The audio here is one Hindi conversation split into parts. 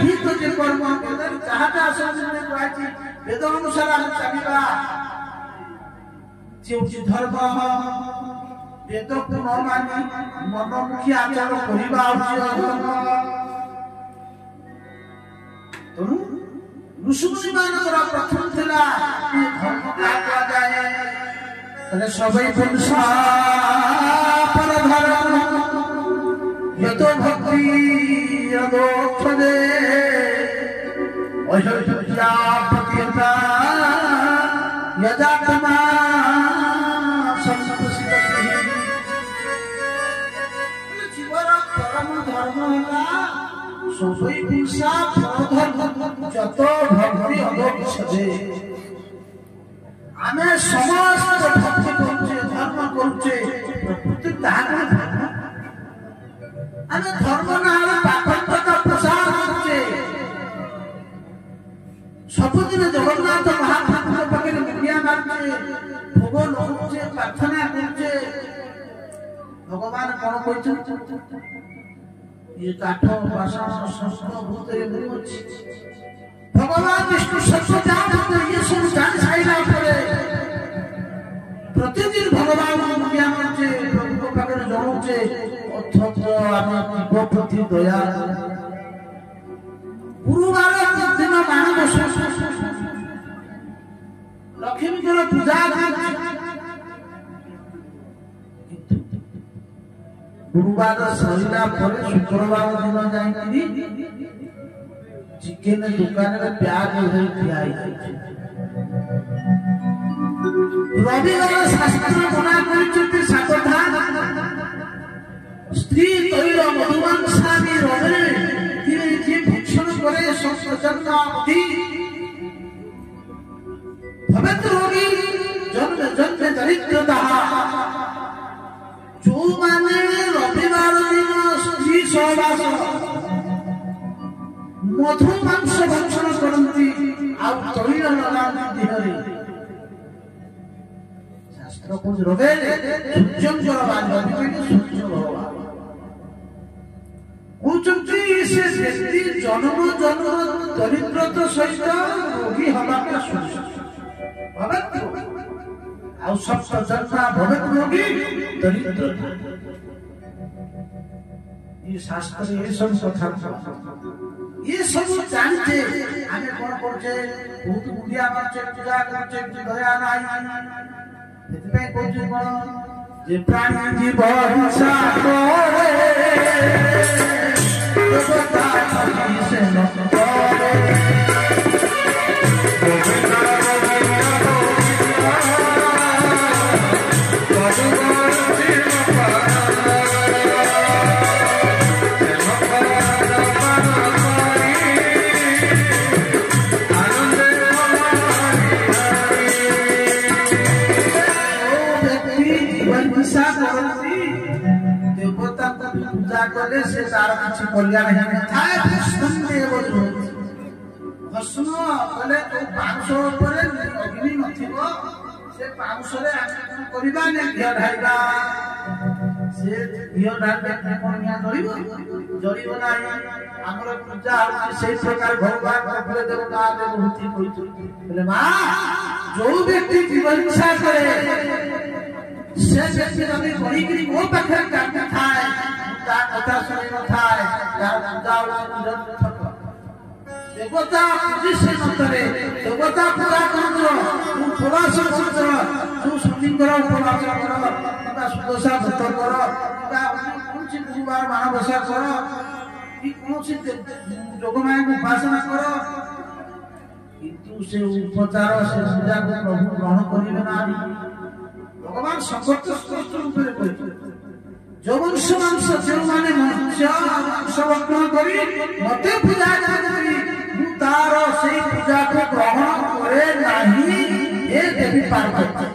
निहित जे कर्म वेद जहाटा शास्त्र कहछि वेद अनुसार चलिबा जे धर्म वेद को न मानि मनमुखी आचार करिबा धर्म तनु ऋषि मानकर प्रथम थिला धर्म का जाए तले सबै पुरुषा पर धर्म यतो भक्ति यदोक्षदे अहिंसा पतिता यजात्मा संस्कृति जीवन परम धर्म होला सबै पुरुषा पर धर्म यतो भक्ति यदोक्षदे आमे समस्त भक्ति करछे धर्म करछे प्रकृति ताहा धर्म आमे धर्म ना पाखंडता प्रसार करछे सबुदिन जगन्नाथ महाप्रभु पाखे मिलिया मारछे भोग लौचे प्रार्थना करछे भगवान कोन कहछन ये काठ बासन संस्कृत भूतरे मुछ भगवान विष्णु सब जानते ये सब जान साइला परे प्रतिदिन भगवान दुनिया में जे प्रभु पाखे जणुचे अथच आमे जीव प्रति दया गुरुवार दिन मानव लक्ष्मी जन पूजा गुरुवार सरिला परे शुक्रवार दिन जाई चिकेन दुकान में प्याज उधर खियाई रविवार शास्त्र मना करछते सावधान स्त्री तैल मधुमांसादि रवे धीरे जे भक्षण करे संसर्ग अवधि भवत रोगी जन्म जन्म दरिद्रता जो माने रविवार दिन स्त्री सहवास मधु मांस भक्षण करती आ तैल लगाती देहरे शास्त्र को रोगे सूर्यंकर बांधि सूर्य भगवान उचंती से व्यक्ति जन्म जन्म दरिद्रता सहित रोगी हवाका सुनिश्चित भवत आ सब जन्मा भवत रोगी दरिद्र ये शास्त्र ये सब कथा ये सब जानते आगे कोन करछे बहुत बुढ़िया मारछे पूजा करछे दया नाही एतबे कहछे कोन जे प्राणी जीव हिंसा करे देवता से न करे देवता को पूजा करे से तार किछि कल्याण नहीं थाए भस्म देव भस्म कले तो 500 ऊपर अग्नि नथिबो से 500 रे आमे कोन करिबा ने घिया ढाइबा से घिया ढाइबा कोनिया जरिबो जरिबो नाही हमर पूजा होछि से प्रकार भगवान कपले देवता देवहूति कहिछु बोले मां जो व्यक्ति जीवन हिंसा करे से व्यक्ति रवि बड़ी वो पाखे करता थाए ता कथा सुनि न थाए तार पूजा निरंतर देवता जिसे मंत्रे देवता पूजा करो तू उपवास करो तू सुनिंगर उपवास करो ता सुदशा व्रत करो ता कुछ गुरुवार मानवसा करो कि कोनसी जोगमाय को उपासना करो किंतु से उपचार से पूजा को प्रभु ग्रहण करिवे ना भगवान संकट स्पष्ट रूप में कहते जो मनुष्य मांस जो माने मनुष्य सबग्रहण करी मते पूजा करी मु तार से पूजा को ग्रहण करे नाही ए देवी पार्वती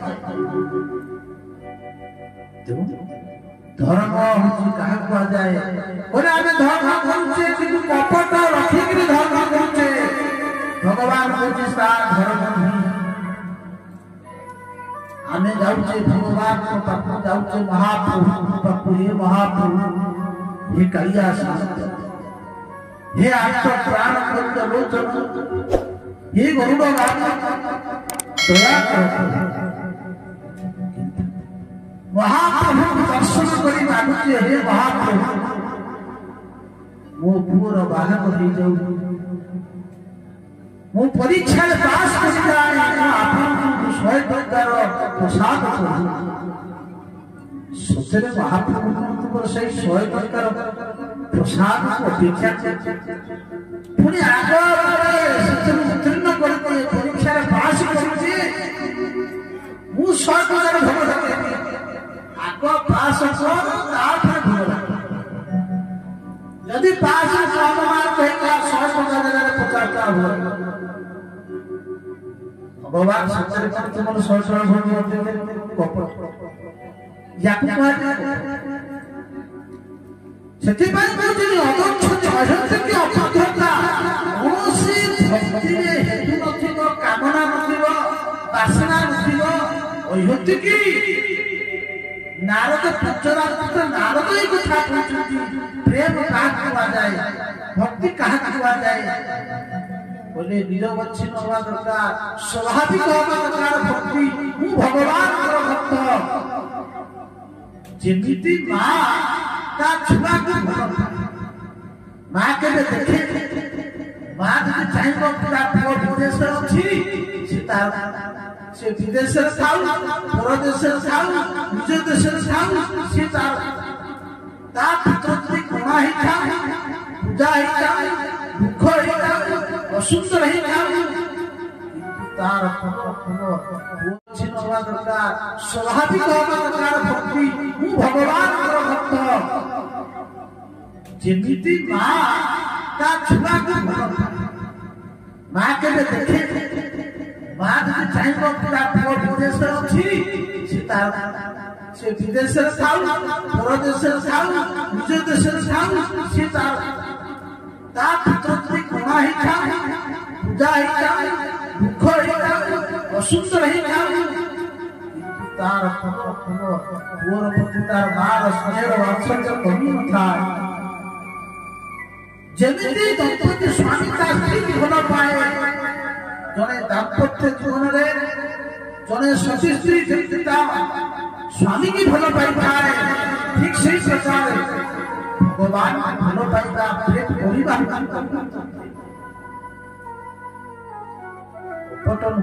धर्म होची कहा कहा जाए बोले आमे धर्म करूचे किंतु कपट रखी के धर्म करूचे भगवान को सा धर्म आमे जाउचे भगवान को पाप जाउचे महाप्रभु पाप हे महाप्रभु हे कलिया शास्त्र हे आपका प्राण कृत लोचन हे गरुड़ दया महाप्रभु दर्शन करी मागुचे हे महाप्रभु मो पुअर बाहक हो जाऊ मो परीक्षा पास कर जाए आपको 100 टंकार प्रसाद करू सतरे महाप्रभु तुमर सही 100 टंकार प्रसाद को अपेक्षा पुणी आगे उत्तीर्ण करते परीक्षा पास करते मु 100 टंकार भोग देते आगे पास कर तापर भोग यदि पास कम मार्क होगा 100 टंकार 50 टा हो भगवान सच्चे तुमर 100 भोग देते कपट याकु ସେଥିପାଇଁ କହୁଥିଲି ଅଦକ୍ଷ ଅହନ୍ତି ଅପଥତା କୌଣସି ଭକ୍ତିରେ ହେତୁ ନଥିବ କାମନା ନଥିବ ବାସନା ନଥିବ ଅହନ୍ତି କି ନାରଦ ପଞ୍ଚରାତ୍ର ନାରଦ ଏଇ କଥା କହୁଛନ୍ତି ପ୍ରେମ କାହାକୁ କୁହାଯାଏ ଭକ୍ତି କାହାକୁ କୁହାଯାଏ ବୋଲେ ନିରବଚ୍ଛିନ୍ନ ହେବା ଦରକାର ସ୍ୱାଭାବିକ ହେବା ଦରକାର ଭକ୍ତି ମୁଁ ଭଗବାନଙ୍କର ଭକ୍ତ ଯେମିତି ମା ता छुआ को मां के देखे मां যদি চাইব পুরা বিদেশ আছে সে বিদেশে থাও পরদেশে থাও নিজ দেশে থাও সে তা ভিতরে কোনা হি থাও পূজা হি থাও দুঃখ হি থাও অসুন্দর হি থাও তার ছিন্ন হওয়া দরকার স্বাভাবিক হওয়া দরকার ভক্তি ମୁଁ ଭଗବାନଙ୍କର ଭକ୍ତ ଯେମିତି ମା ତା ଛୁଆକୁ ମା କେବେ ଦେଖେ ମା ଯଦି ଚାହିଁବ ତା ପୁଅ ବିଦେଶରେ ଅଛି ସେ ବିଦେଶରେ ଥାଉ ପରଦେଶରେ ଥାଉ ନିଜ ଦେଶରେ ଥାଉ ସେ ତା ଭିତରେ କୋଣା ହେଇଥାଉ ପୂଜା ହେଇଥାଉ ଦୁଃଖ ହେଇଥାଉ ଅସୁନ୍ଦର ହେଇଥାଉ तार पूर प्रति तार मार स्नेह वात्सल्य कमी नथाए जेमिति दंपति स्वामी ता स्त्री भल पाए जने दाम्पत्य जीवन रे जने सती स्त्री जेमिति ता स्वामी की भल पाई पाए ठीक सही प्रकार भगवान भल पाइबा प्रेम करिबा पटन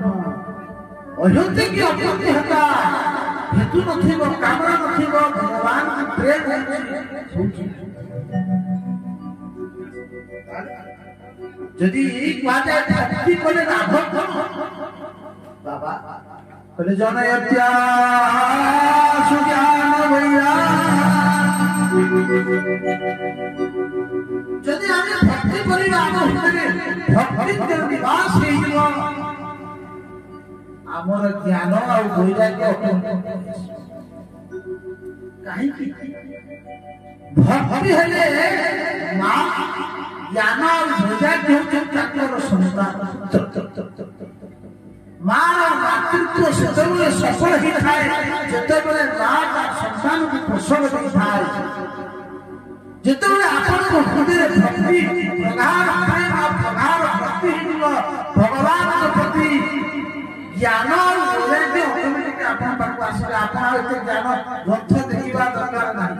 अयोध्या की अप्राप्ति होता हेतु नथिब कामना नथिब भगवान की प्रेम यदि बाटे भक्ति कोले लाभ बाबा कोले जनयत्या सुज्ञान भैया यदि आमे भक्ति करिबा हम भक्ति के निवास हेइबो आमर ज्ञान और वैराग्य कहीं भक्ति हेले मां ज्ञान और वैराग्य होकर संस्कार मां मातृत्व सेतबले सफल ही थाए जेतबले मां का संतान को प्रसव ही थाए जेतबले आपन को हृदय भक्ति प्रगाढ़ प्रेम और प्रगाढ़ भक्ति हिंदुआ भगवान के प्रति ज्ञान और वैराग्य ऑटोमेटिक आपन पाखु आसीबे आपन एते ज्ञान ग्रंथ देखिबा दरकार नाही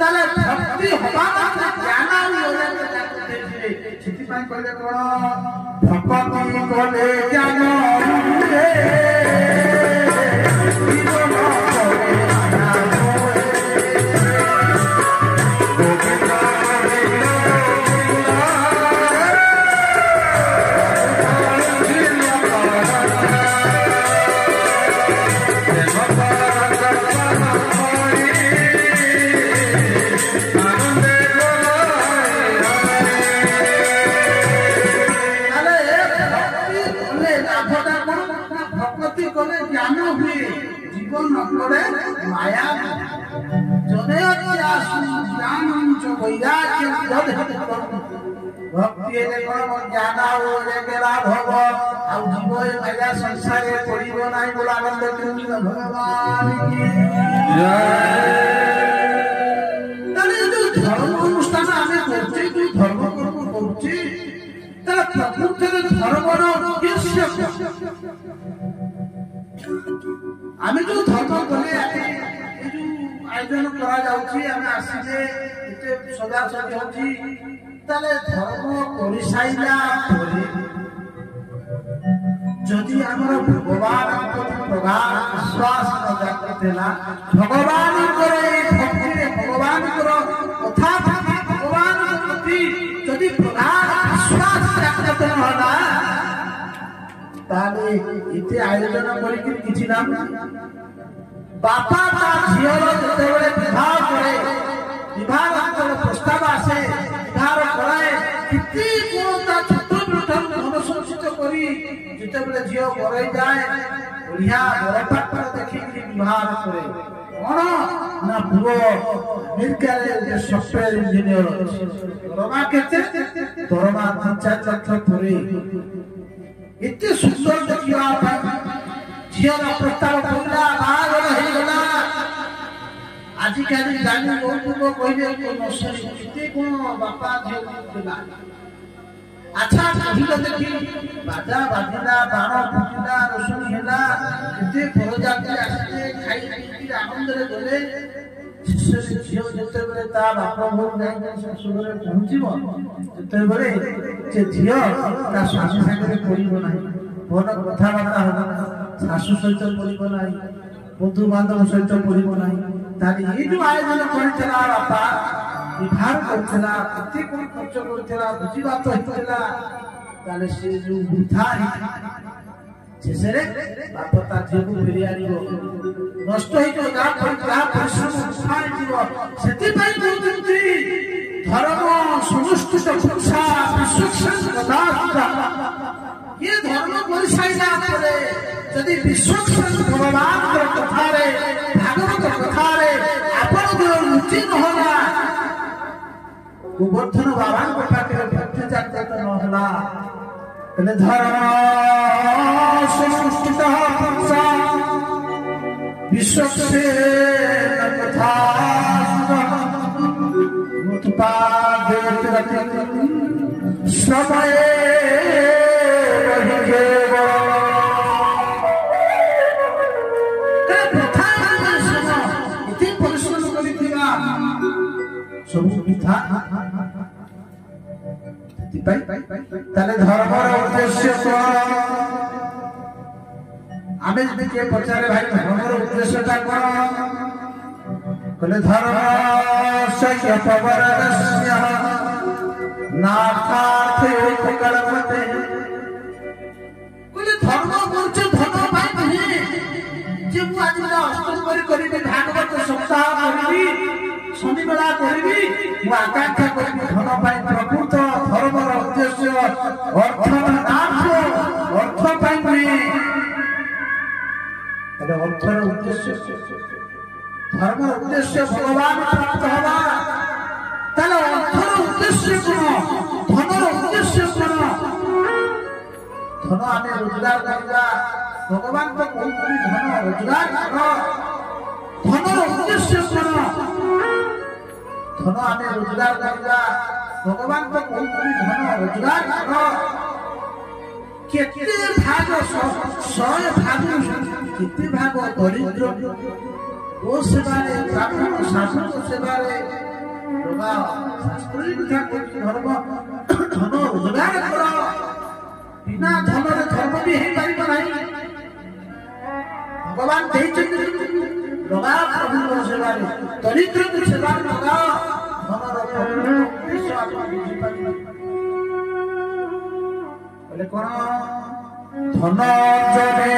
ताले भक्ति होबा मात्रे ज्ञान और वैराग्य देखिबे सेति पई कहले कोन भक्ति कोले ज्ञान रे जीवन कोले माया जने भक्ति ज्ञान लाभ हम जीव माया संसार पड़ो ना बोला भगवान धर्म अनुष्ठान आम ଧର୍ମର ଉଦ୍ଦେଶ୍ୟ ଆମେ ଯୋଉ ଧର୍ମ କଲେ ଏ ଯୋଉ ଆୟୋଜନ କରାଯାଉଛି ଆମେ ଆସିଲେ ଏତେ ସଜାସଜି ହଉଛି ତାହେଲେ ଧର୍ମ କରିସାରିଲା ପରେ ଯଦି ଆମର ଭଗବାନଙ୍କ ପ୍ରତି ପ୍ରଗାଢ଼ ବିଶ୍ୱାସ ନ ଜାଗ୍ରତ ଭଗବାନଙ୍କର ଏ ଭକ୍ତିରେ ଭଗବାନଙ୍କର କଥା ଭଗବାନଙ୍କ ପ୍ରତି ଯଦି ପ୍ରଗାଢ଼ ବିଶ୍ୱାସ ଜାଗ୍ରତ ନ ହେଲା ତାହେଲେ ଏତେ ଆୟୋଜନ କରିକି କିଛି ନାମ ବାପା ତା ଝିଅର ଯେତେବେଳେ ବିବାହ କରେ ବିବାହର ପ୍ରସ୍ତାବ ଆସେ ବିବାହ କରାଏ କେତେ କଣ ତା ଛୋଟ ବେଳଠାରୁ ମନ ସଞ୍ଚିତ କରି ଯେତେବେଳେ ଝିଅ ବରାଇ ଯାଏ ବଢିଆ ବରପାତ୍ର ଦେଖିକି ବିବାହ କରେ କଣ ନା ପୁଅ ଆମେରିକାରେ ଗୋଟେ ସଫ୍ଟୱେର ଇଞ୍ଜିନିୟର ଅଛି ଦରମା କେତେ ଦରମା 3-4 ଲକ୍ଷ ପରେ ଏତେ ସୁନ୍ଦର ଦେଖିବା ପାଇଁ ଝିଅର ପ୍ରସ୍ତାବ ପଡ଼ିଲା ବାହାଘର ହେଇଗଲା ଆଜିକାଲି ଜାଣି ବହୁତ ଲୋକ କହିଲେ କେତେ କଣ ବାପା ଝିଅ ଦେଲା ଆଚ୍ଛା କହିଲ ଦେଖି ବାଜା ବାଜିଲା ବାଣ ଫୁଟିଲା ରୋଷଣୀ ହେଲା କେତେ ପରଯାତ୍ରୀ ଆସିଲେ ଖାଇ ପିଇକି ଆନନ୍ଦରେ ଗଲେ ଝିଅ ଯେତେବେଳେ ତା ବାପ ଘରୁ ଯାଇକି ଶାଶୁଘରେ ପହଞ୍ଚିବ ଯେତେବେଳେ ସେ ଝିଅ ତା ସ୍ୱାମୀ ସାଙ୍ଗରେ ପଡିବ ନାହିଁ ଭଲ କଥାବାର୍ତ୍ତା ହବ ନାହିଁ ଶାଶୁ ସହିତ ପଡିବ ନାହିଁ ବନ୍ଧୁ ବାନ୍ଧବ ସହିତ ପଡିବ ନାହିଁ ତାହେଲେ ଏଇ ଯୋଉ ଆୟୋଜନ କରିଥିଲା ବାପା ବିଭାର କରୁଥିଲା କେତେ କଣ ଖର୍ଚ୍ଚ କରୁଥିଲା ବୁଝିବାତ ହେଇଥିଲା ତାହେଲେ ସେ ଯୋଉ ବୃଥା ଶେଷରେ ବାପ ତା ଝିଅକୁ ଫେରି ଆଣିବ ନଷ୍ଟ ହେଇଯିବ ଯାହା ପରିଶ୍ରମ ବୃଥା ହେଇଯିବ ସେଥିପାଇଁ କହୁଛନ୍ତି ଧର୍ମ ସୁନିଶ୍ଚିତ ଶିକ୍ଷା ये धर्म କରିସାରିଲା ପରେ ଯଦି ବିଶ୍ୱ ଭଗବାନଙ୍କର କଥାରେ ଭାଗବତ କଥାରେ ଆପଣଙ୍କର ରୁଚି ନହେଲା ଗୋବର୍ଦ୍ଧନ ବାବାଙ୍କ ପାଖରେ ଭକ୍ତି ଜାଗ୍ରତ ନହେଲା ତେବେ ଧର୍ମ ସୁନିଶ୍ଚିତ ଶିକ୍ଷା ବିଶ୍ୱ କଥା समय परिश्रम सब सुविधा धर्मर उद्देश्य आम किए पचारे भाई धर्मर उद्देश्यटा कौन कहले धर्म धर्म करछे धर्म पाई नहीं जे मु आज अष्टम करी भागवत सप्ताह करी शनि बेला करी मु आकांक्षा करी धन पाई प्रकृत धर्मर उद्देश्य अर्थ अर्थ पाई नहीं अर्थर उद्देश्य धर्म उद्देश्य भगवान प्राप्त हवा ताले अर्थर उद्देश्य कौन धनर उद्देश्य कौन धन आम रोजगार करवा भगवान तो कहते धन रोजगार धनर उद्देश्य कौन धन आम रोजगार करवा भगवान तो कहते धन रोजगार केते भाग 100 भाग केते भाग दरिद्र ओ सेवारे ब्राह्मण शासन सेवारे लोगा शास्त्री धर्म धन रोजगार कर बिना धन धर्म भी है पारिबा नहीं भगवान लोगा प्रभु सेवारे दरिद्र सेवा लोगा धनर उद्देश्य आप बुझी पारिबा बोले कौन धन जने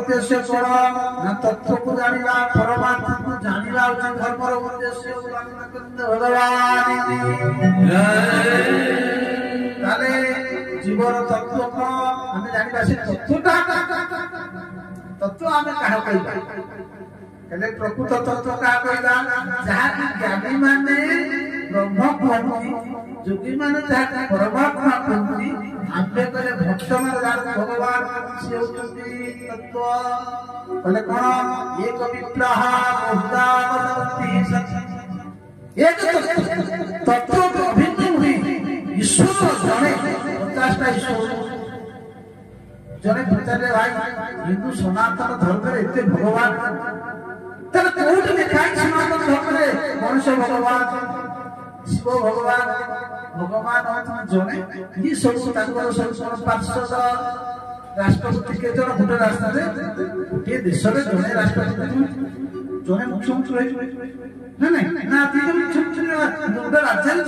उद्देश्य कौन ना तत्व को जानिबा परमात्मा को जानिबा उचित धर्मर उद्देश्य भगवान ताले जीवन तत्व को हमें जानिबा से तत्व हमें कहा कहबा कहले प्रकृत तत्व कहा कहबा जहा कि ज्ञानी माने ब्रह्म कहती योगी माने जहा परमात्मा कहती आम्बे कहले भक्त माने भगवान से होती तत्व कहले कोन एक विग्रह बहुदावती सत्य एक तत्व अभिन्न हुई ईश्वर जने 50टा ईश्वर जने पचारे भाई हिंदू सनातन धर्म रे एते भगवान तर कोट लिखा सनातन धर्म रे मनुष्य भगवान शिव भगवान भगवान जने ये सब ताकर सब पार्षद राष्ट्रपति के जन गोटे रास्ता रे गोटे देश रे जने राष्ट्रपति जने मुख्यमंत्री रही ना ना तीन मुख्यमंत्री गोटे राज्य रे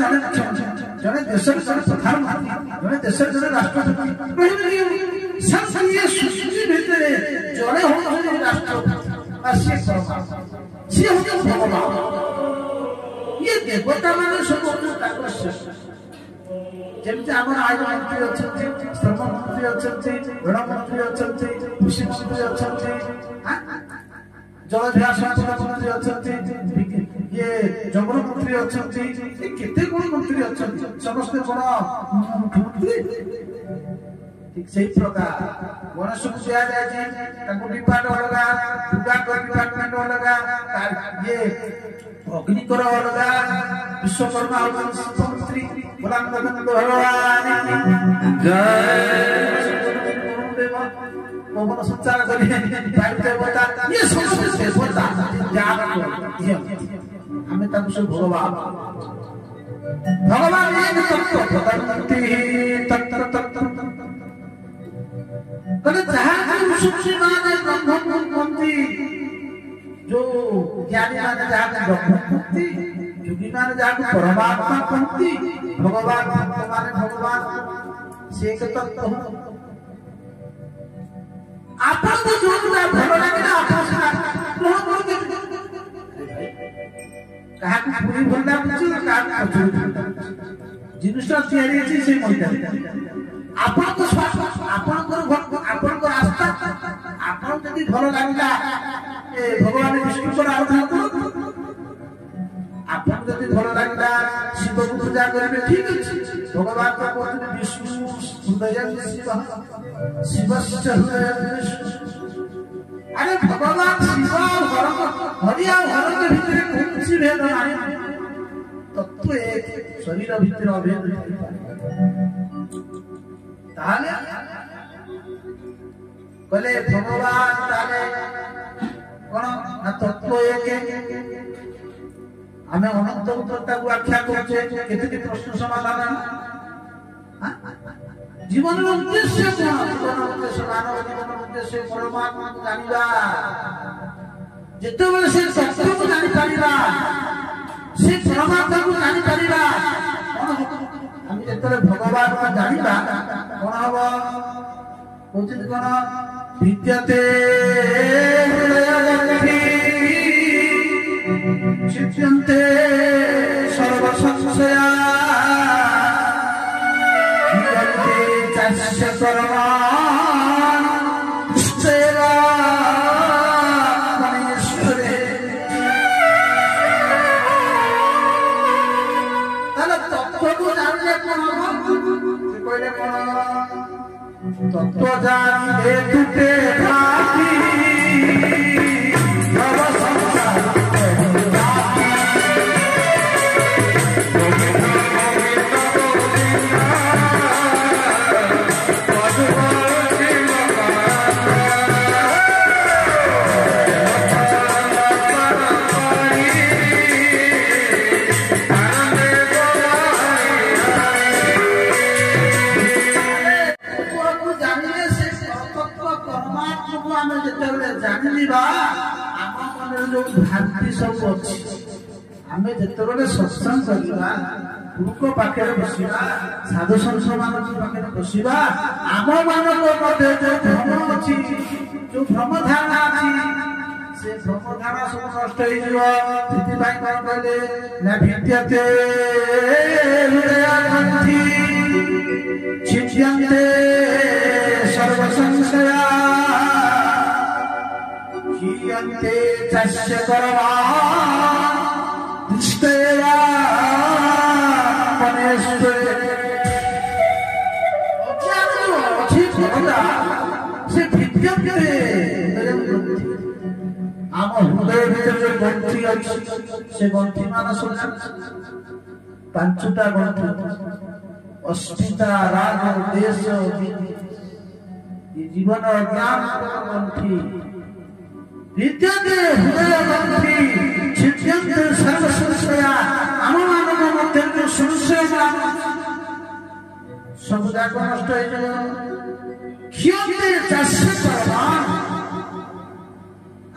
जने देश रे जने प्रधानमंत्री जने देश रे जने राष्ट्रपति संसदीय सृष्टि भितरे जड़े हो राष्ट्रपति से हो भगवान ये देवता माने सब जेमती आमर आय मंत्री अछंती श्रम मंत्री अछंती ऋण मंत्री अछंती कृषि मंत्री अछंती जलधारा संपदा मंत्री अछंती ये जंगल मंत्री अछंती केते कोन मंत्री अछंती समस्त कोन मुख्यमंत्री ठीक सही प्रकार गणेश को दिया जाए ताको डिपार्टमेंट अलगा दुर्गा को डिपार्टमेंट अलगा ये अग्नि कर अलगा विश्वकर्मा मंत्री गुलाम गोविंद भगवान जय पवन संचार करिए वायु देवता ये समस्त देवता याद हमें ताको सब भगवान एक तत्व प्रकृति तत्व कहले जहाँ सूक्ष्म माने ब्रह्म कुंती जो ज्ञानी माने जहाँ ब्रह्म कुंती योगी माने जहाँ परमात्मा कुंती भगवान माने भगवान से एक तत्व आपन को जो भलो लगे ना आपन से कहा कि पूरी भंडा पूछी ना कहा जिनिसटा तयारी अछि से मइता आपन को आपन को रास्ता आपन जदि भलो लागला ए भगवान विष्णु को आराधना करो आपन जदि भलो लागला शिव को पूजा करबे ठीक अछि भगवान को कहते विष्णु हृदय शिव शिवस्य हृदय अरे भगवान शिव हरिया हर के भीतर कौन भेद नाही तत्व एक शरीर भीतर अभेद ताले कहले भगवान ताले कोन ना तत्व एक हमें अनंत उत्तरता को व्याख्या करछे केते प्रश्न समाधान जीवन उद्देश्य कोन जीवन उद्देश्य मानव जीवन उद्देश्य परमात्मा को जानिबा जेते बेले से तत्व को जानि पारिबा से परमात्मा को जानि पारिबा हम जेते भगवान को जानिबा कोन हबो उचित कोन विद्यते हृदयगति चित्यन्ते सर्व संशया नियते तस्य कर्मान् सेवा मनीश्वरे ताले तत्व को जानले कोन से कहले कोन तत्व जानिले तुटे भाती भव संसार भारती सब अच्छी आमे जेतेबेले सत्संग करबा गुरुको पाखे बसवा साधु संत मान पाखे बसवा आम मान जो भ्रम अच्छी जो भ्रम धारणा अच्छी से भ्रम धारणा सब नष्ट कहले ना भिद्यते हृदयग्रंथि छिद्यन्ते सर्व संशया हीयन्ते तस्य कर्मा दृष्टेया से भिद्यन्ते आम हृदय भीतर जो ग्रंथि अच्छी से ग्रंथि मान सब पांचटा ग्रंथि अस्मिता राग देश जीवन ज्ञान ग्रंथि विद्यते हृदय ग्रंथि छिद्यन्ते सर्व संशया आम मानव मध्य जो संशय सब जाक नष्ट क्षीयते चाष्य कर्म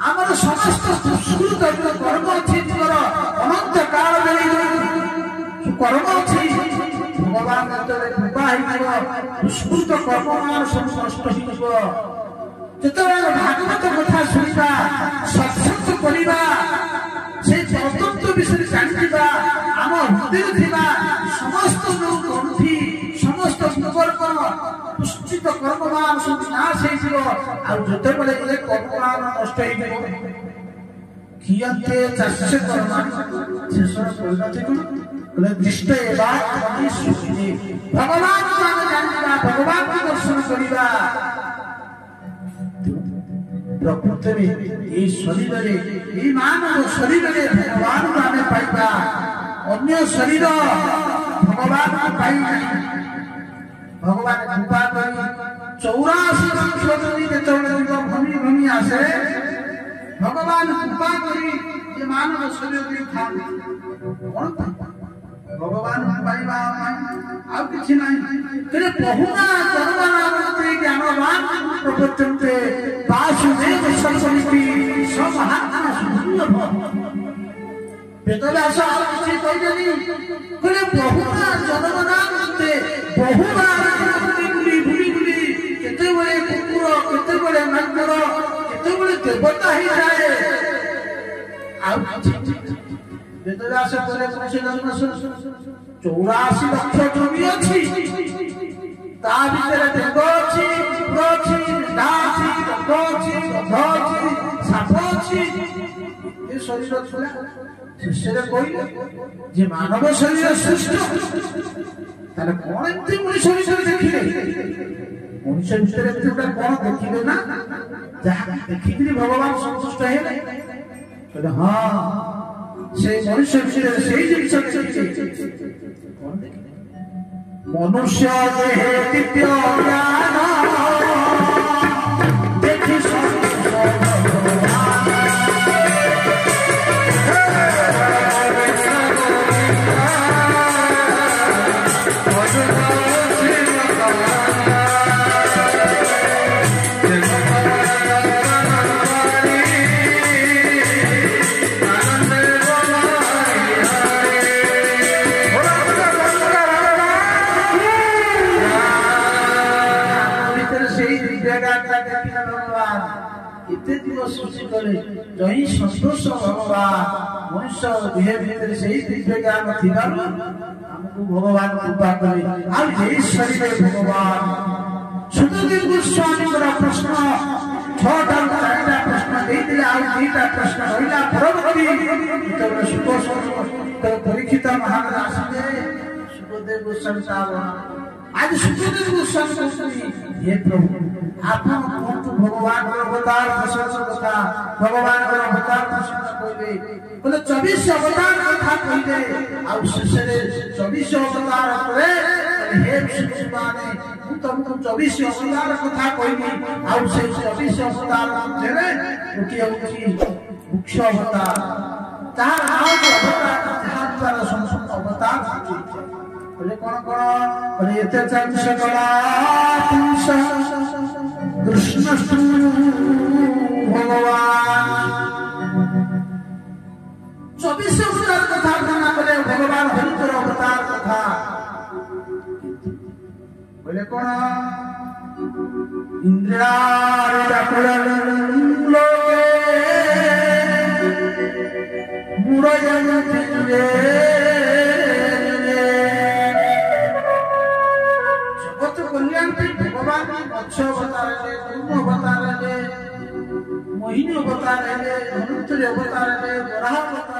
आमर समस्त दुष्कृत कर्म अच्छी तुमर अनंत काल कर्म अच्छी भगवान दुष्कृत कर्म मान सब नष्ट जो भागवत कथा शुणा सत्संग करवा से तत्व विषय जाना आम हृदय था समस्त जो ग्रंथि समस्त कुकर्म पुष्टित कर्म मान सब नाश होते ये कर्म मान नष्ट क्षीयते चाष्य कर्म शेष परिणति कौन दृष्ट भगवान को आम जाना भगवान को दर्शन करवा प्रकृति में शरीर मानव शरीर भगवान को आम पाइबा अन्य शरीर भगवान को पाई भगवान कृपा करी 84 भूमि भूमि आसे भगवान कृपा करी ये मानव शरीर था भगवान पाइबा आउ किछि नाही तेरे बहुना कर्मनामते ज्ञानवान प्रपंचते वासुदेव संसमिति समहात्मा सुलभ वेदव्यास किछि कहलेनी तेरे बहुना जन्मनामते बहुना गुली केते बळे कुकुर केते बळे मांकर केते बळे देवता ही जाए आउ वेदव्यास करे कौन जन्म 84 लक्ष जमी अच्छी ता भीतर देव अच्छी पुत्र अच्छी मेढा अच्छी गध अच्छी गध अच्छी साप अच्छी ये शरीर छुआ शिष्य कहले जे मानव शरीर सृष्ट ताले कौन एमती मनुष्य भीतर देखिले मनुष्य भीतर एमती कौन देखिले ना जहाँ देखिकरी भगवान संतुष्ट हेले कहले हाँ से मनुष्य भीतर से जिनिस मनुष्य देहे दिव्य ज्ञान देखि जही संतोष भगवान मनुष्य देह भीतर से दिव्य ज्ञान हमको भगवान कृपा करे शरीर भगवान सुखदेव गोस्वामी प्रश्न 6टा 4टा प्रश्न देते आईटा प्रश्न रहा परवर्ती परीक्षित महाराज आसले सुखदेव गोस्वामी साहब आज सुखदेव गोस्वामी हे प्रभु आपन कहतु भगवान अवतार प्रशंसा कथा भगवान अवतार प्रशंसा कहले बोले 24 अवतार कथा कहले आ शेषरे 24 अवतार करे हे विष्णुमाने तुमको 24 अवतार कथा कहली आ से 24 अवतार मध्यरे गोटे होची मुख्य अवतार तार नाम अवतार जहां द्वारा संपूर्ण अवतार बोले कौन बोले एते चंद सकला कृष्ण भगवान 24 अवतार कथा कहना बोले भगवान हरिकर अवतार कथा कौन इंद्रियारे लोके मुड़यन्ति जुगे जगत कल्याण भगवान मत्स्य अवतार ले कूर्म अवतार ले मोहिनी अवतार ले धनुर्धर अवतार ले वराह अवतार